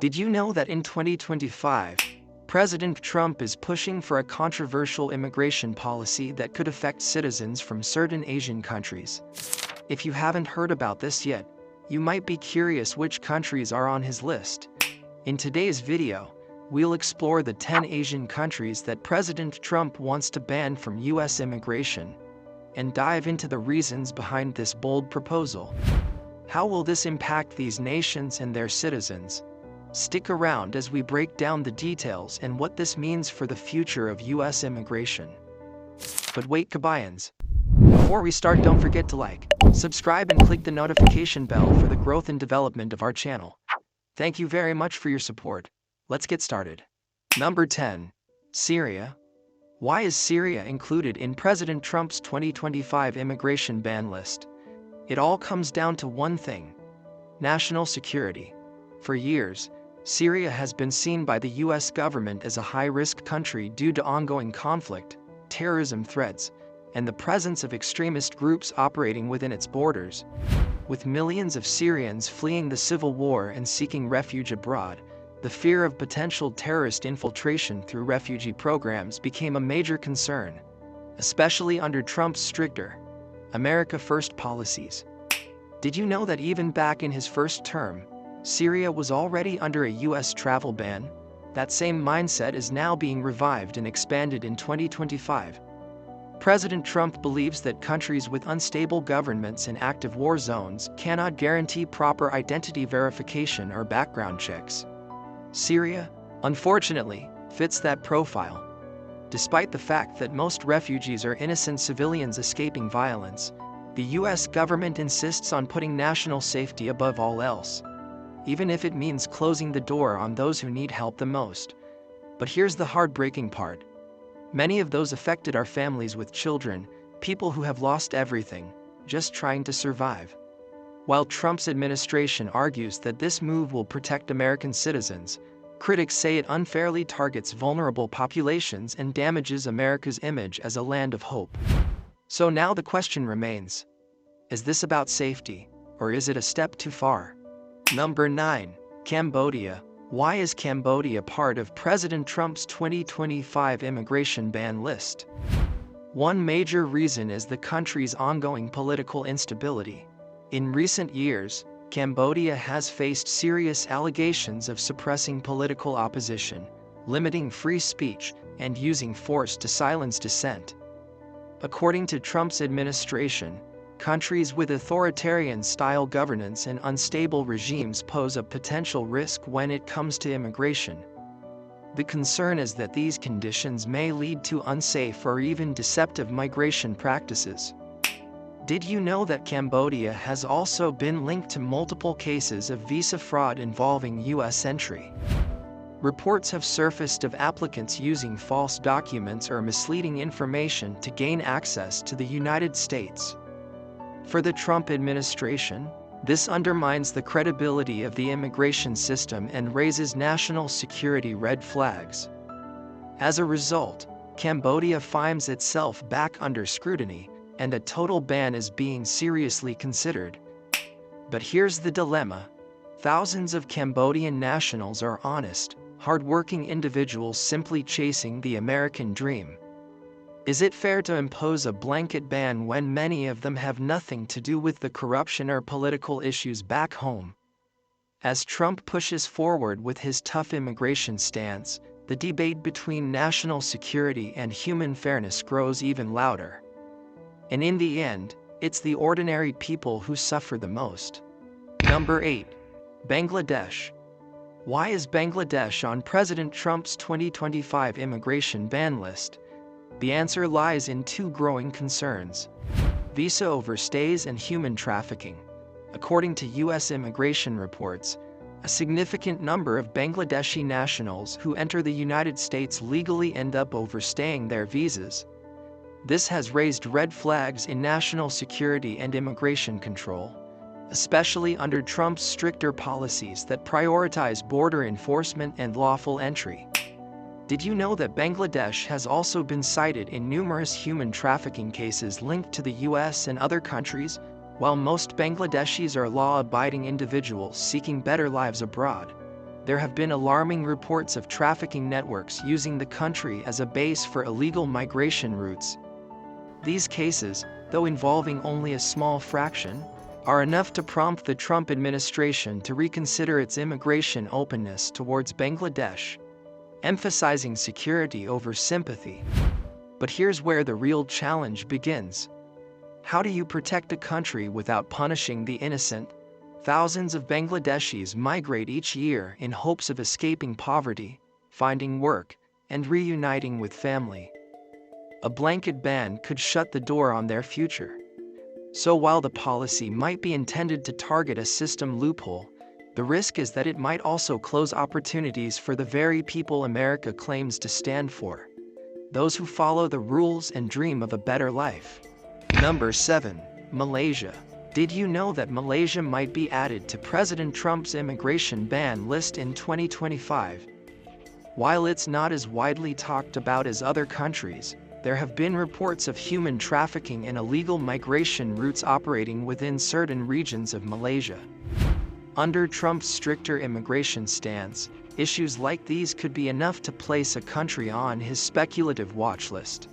Did you know that in 2025, President Trump is pushing for a controversial immigration policy that could affect citizens from certain Asian countries? If you haven't heard about this yet, you might be curious which countries are on his list. In today's video, we'll explore the 10 Asian countries that President Trump wants to ban from US immigration, and dive into the reasons behind this bold proposal. How will this impact these nations and their citizens? Stick around as we break down the details and what this means for the future of US immigration. But wait, Kabayans. Before we start, don't forget to like, subscribe and click the notification bell for the growth and development of our channel. Thank you very much for your support. Let's get started. Number 10. Syria. Why is Syria included in President Trump's 2025 immigration ban list? It all comes down to one thing: national security. For years, Syria has been seen by the US government as a high-risk country due to ongoing conflict, terrorism threats, and the presence of extremist groups operating within its borders. With millions of Syrians fleeing the civil war and seeking refuge abroad, the fear of potential terrorist infiltration through refugee programs became a major concern, especially under Trump's stricter America First policies. Did you know that even back in his first term, Syria was already under a US travel ban? That same mindset is now being revived and expanded in 2025. President Trump believes that countries with unstable governments and active war zones cannot guarantee proper identity verification or background checks. Syria, unfortunately, fits that profile. Despite the fact that most refugees are innocent civilians escaping violence, the US government insists on putting national safety above all else, even if it means closing the door on those who need help the most. But here's the heartbreaking part. Many of those affected are families with children, people who have lost everything, just trying to survive. While Trump's administration argues that this move will protect American citizens, critics say it unfairly targets vulnerable populations and damages America's image as a land of hope. So now the question remains: is this about safety, or is it a step too far? Number 9. Cambodia. Why is Cambodia part of President Trump's 2025 immigration ban list? One major reason is the country's ongoing political instability. In recent years, Cambodia has faced serious allegations of suppressing political opposition, limiting free speech, and using force to silence dissent. According to Trump's administration, countries with authoritarian-style governance and unstable regimes pose a potential risk when it comes to immigration. The concern is that these conditions may lead to unsafe or even deceptive migration practices. Did you know that Cambodia has also been linked to multiple cases of visa fraud involving US entry? Reports have surfaced of applicants using false documents or misleading information to gain access to the United States. For the Trump administration, this undermines the credibility of the immigration system and raises national security red flags. As a result, Cambodia finds itself back under scrutiny, and a total ban is being seriously considered. But here's the dilemma: thousands of Cambodian nationals are honest, hardworking individuals simply chasing the American dream. Is it fair to impose a blanket ban when many of them have nothing to do with the corruption or political issues back home? As Trump pushes forward with his tough immigration stance, the debate between national security and human fairness grows even louder. And in the end, it's the ordinary people who suffer the most. Number 8. Bangladesh. Why is Bangladesh on President Trump's 2025 immigration ban list? The answer lies in two growing concerns: visa overstays and human trafficking. According to US immigration reports, a significant number of Bangladeshi nationals who enter the United States legally end up overstaying their visas. This has raised red flags in national security and immigration control, especially under Trump's stricter policies that prioritize border enforcement and lawful entry. Did you know that Bangladesh has also been cited in numerous human trafficking cases linked to the US and other countries? While most Bangladeshis are law-abiding individuals seeking better lives abroad, there have been alarming reports of trafficking networks using the country as a base for illegal migration routes. These cases, though involving only a small fraction, are enough to prompt the Trump administration to reconsider its immigration openness towards Bangladesh, emphasizing security over sympathy. But here's where the real challenge begins. How do you protect a country without punishing the innocent? Thousands of Bangladeshis migrate each year in hopes of escaping poverty, finding work, and reuniting with family. A blanket ban could shut the door on their future. So while the policy might be intended to target a system loophole, the risk is that it might also close opportunities for the very people America claims to stand for. Those who follow the rules and dream of a better life. Number 7. Malaysia. Did you know that Malaysia might be added to President Trump's immigration ban list in 2025? While it's not as widely talked about as other countries, there have been reports of human trafficking and illegal migration routes operating within certain regions of Malaysia. Under Trump's stricter immigration stance, issues like these could be enough to place a country on his speculative watch list.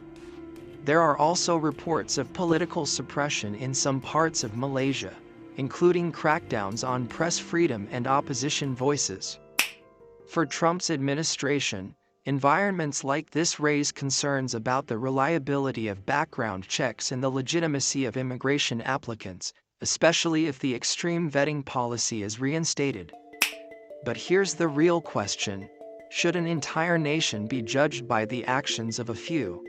There are also reports of political suppression in some parts of Malaysia, including crackdowns on press freedom and opposition voices. For Trump's administration, environments like this raise concerns about the reliability of background checks and the legitimacy of immigration applicants, especially if the extreme vetting policy is reinstated. But here's the real question: should an entire nation be judged by the actions of a few?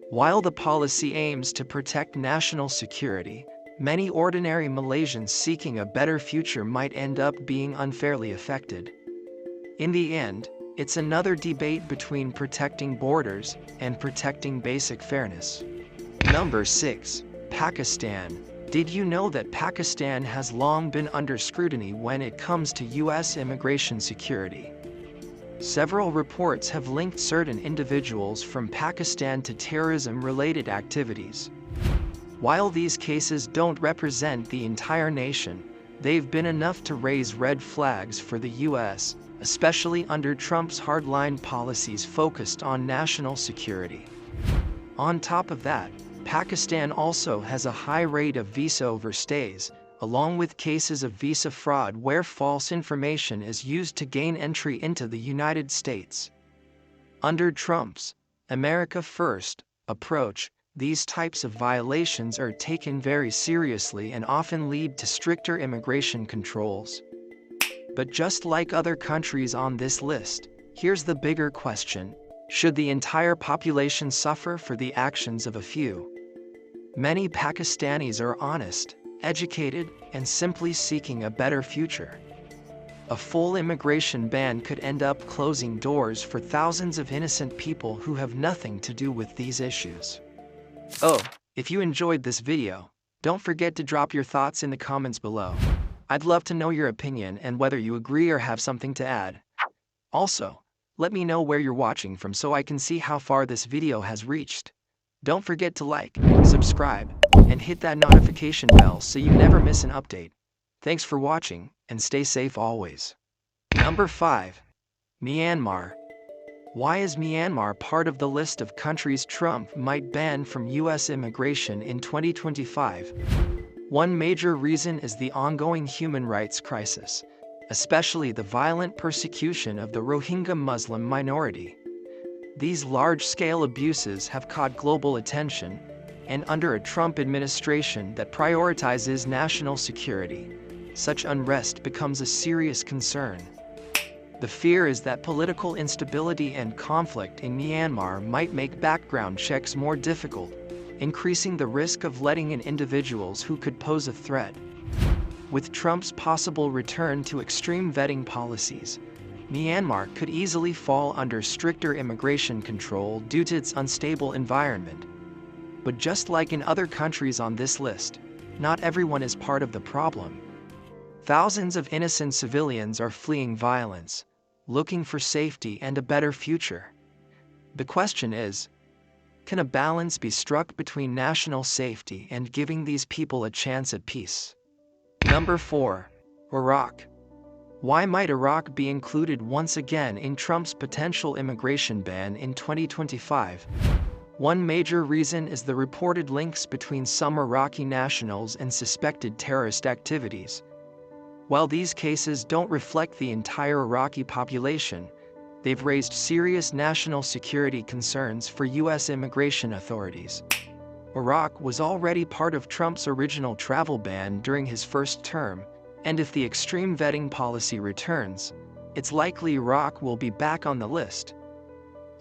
While the policy aims to protect national security, many ordinary Malaysians seeking a better future might end up being unfairly affected. In the end, it's another debate between protecting borders and protecting basic fairness. Number 6. Pakistan. Did you know that Pakistan has long been under scrutiny when it comes to U.S. immigration security? Several reports have linked certain individuals from Pakistan to terrorism-related activities. While these cases don't represent the entire nation, they've been enough to raise red flags for the U.S., especially under Trump's hardline policies focused on national security. On top of that, Pakistan also has a high rate of visa overstays, along with cases of visa fraud where false information is used to gain entry into the United States. Under Trump's America First approach, these types of violations are taken very seriously and often lead to stricter immigration controls. But just like other countries on this list, here's the bigger question: should the entire population suffer for the actions of a few? Many Pakistanis are honest, educated, and simply seeking a better future. A full immigration ban could end up closing doors for thousands of innocent people who have nothing to do with these issues. Oh, if you enjoyed this video, don't forget to drop your thoughts in the comments below. I'd love to know your opinion and whether you agree or have something to add. Also, let me know where you're watching from so I can see how far this video has reached. Don't forget to like, subscribe, and hit that notification bell so you never miss an update. Thanks for watching, and stay safe always. Number 5. Myanmar. Why is Myanmar part of the list of countries Trump might ban from U.S. immigration in 2025? One major reason is the ongoing human rights crisis, especially the violent persecution of the Rohingya Muslim minority. These large-scale abuses have caught global attention, and under a Trump administration that prioritizes national security, such unrest becomes a serious concern. The fear is that political instability and conflict in Myanmar might make background checks more difficult, increasing the risk of letting in individuals who could pose a threat. With Trump's possible return to extreme vetting policies, Myanmar could easily fall under stricter immigration control due to its unstable environment. But just like in other countries on this list, not everyone is part of the problem. Thousands of innocent civilians are fleeing violence, looking for safety and a better future. The question is, can a balance be struck between national safety and giving these people a chance at peace? Number 4. Iraq. Why might Iraq be included once again in Trump's potential immigration ban in 2025? One major reason is the reported links between some Iraqi nationals and suspected terrorist activities. While these cases don't reflect the entire Iraqi population, they've raised serious national security concerns for U.S. immigration authorities. Iraq was already part of Trump's original travel ban during his first term, and if the extreme vetting policy returns, it's likely Iraq will be back on the list.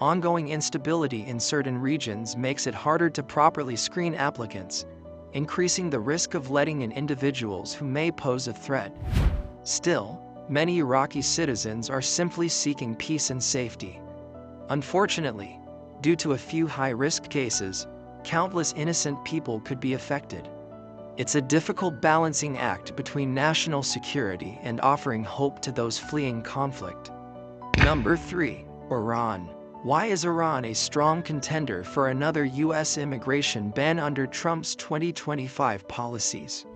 Ongoing instability in certain regions makes it harder to properly screen applicants, increasing the risk of letting in individuals who may pose a threat. Still, many Iraqi citizens are simply seeking peace and safety. Unfortunately, due to a few high-risk cases, countless innocent people could be affected. It's a difficult balancing act between national security and offering hope to those fleeing conflict. Number 3. Iran. Why is Iran a strong contender for another U.S. immigration ban under Trump's 2025 policies?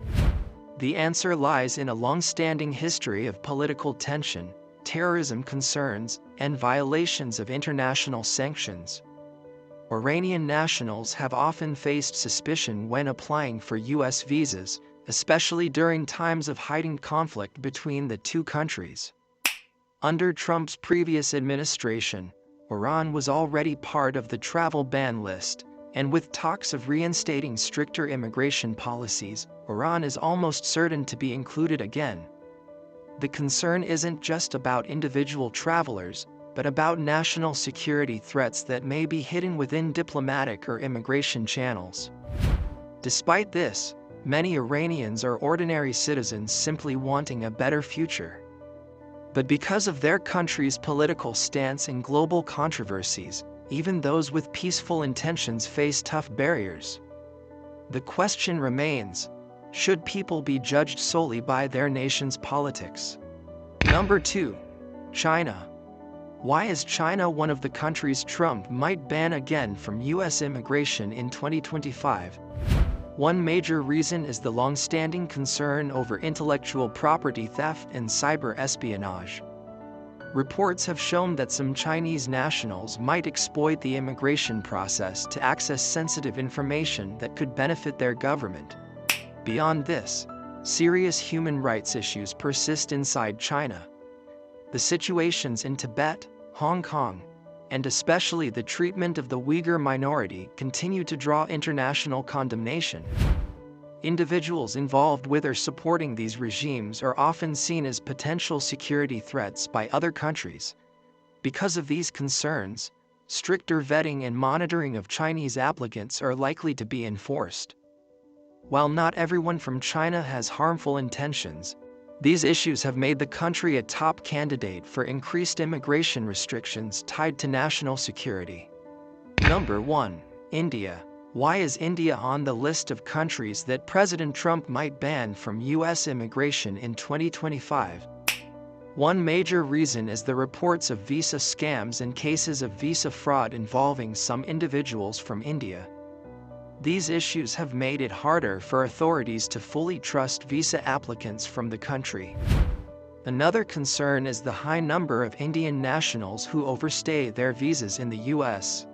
The answer lies in a long-standing history of political tension, terrorism concerns, and violations of international sanctions. Iranian nationals have often faced suspicion when applying for U.S. visas, especially during times of heightened conflict between the two countries. Under Trump's previous administration, Iran was already part of the travel ban list, and with talks of reinstating stricter immigration policies, Iran is almost certain to be included again. The concern isn't just about individual travelers, but about national security threats that may be hidden within diplomatic or immigration channels. Despite this, many Iranians are ordinary citizens simply wanting a better future. But because of their country's political stance and global controversies, even those with peaceful intentions face tough barriers. The question remains, should people be judged solely by their nation's politics? Number 2. China. Why is China one of the countries Trump might ban again from U.S. immigration in 2025? One major reason is the long-standing concern over intellectual property theft and cyber espionage. Reports have shown that some Chinese nationals might exploit the immigration process to access sensitive information that could benefit their government. Beyond this, serious human rights issues persist inside China. The situations in Tibet, Hong Kong, and especially the treatment of the Uyghur minority continue to draw international condemnation. Individuals involved with or supporting these regimes are often seen as potential security threats by other countries. Because of these concerns, stricter vetting and monitoring of Chinese applicants are likely to be enforced. While not everyone from China has harmful intentions, these issues have made the country a top candidate for increased immigration restrictions tied to national security. Number 1. India. Why is India on the list of countries that President Trump might ban from U.S. immigration in 2025? One major reason is the reports of visa scams and cases of visa fraud involving some individuals from India. These issues have made it harder for authorities to fully trust visa applicants from the country. Another concern is the high number of Indian nationals who overstay their visas in the U.S.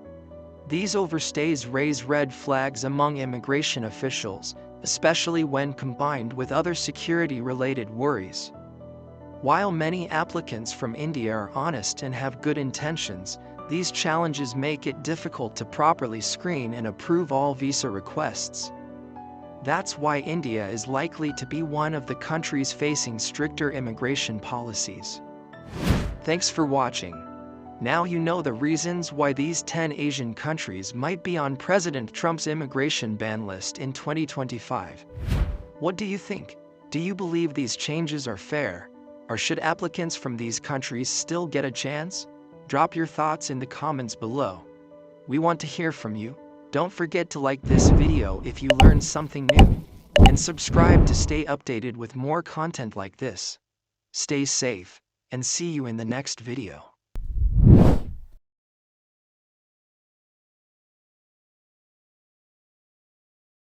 These overstays raise red flags among immigration officials, especially when combined with other security-related worries. While many applicants from India are honest and have good intentions, these challenges make it difficult to properly screen and approve all visa requests. That's why India is likely to be one of the countries facing stricter immigration policies. Thanks for watching. Now you know the reasons why these 10 Asian countries might be on President Trump's immigration ban list in 2025. What do you think? Do you believe these changes are fair? Or should applicants from these countries still get a chance? Drop your thoughts in the comments below. We want to hear from you. Don't forget to like this video if you learned something new, and subscribe to stay updated with more content like this. Stay safe, and see you in the next video.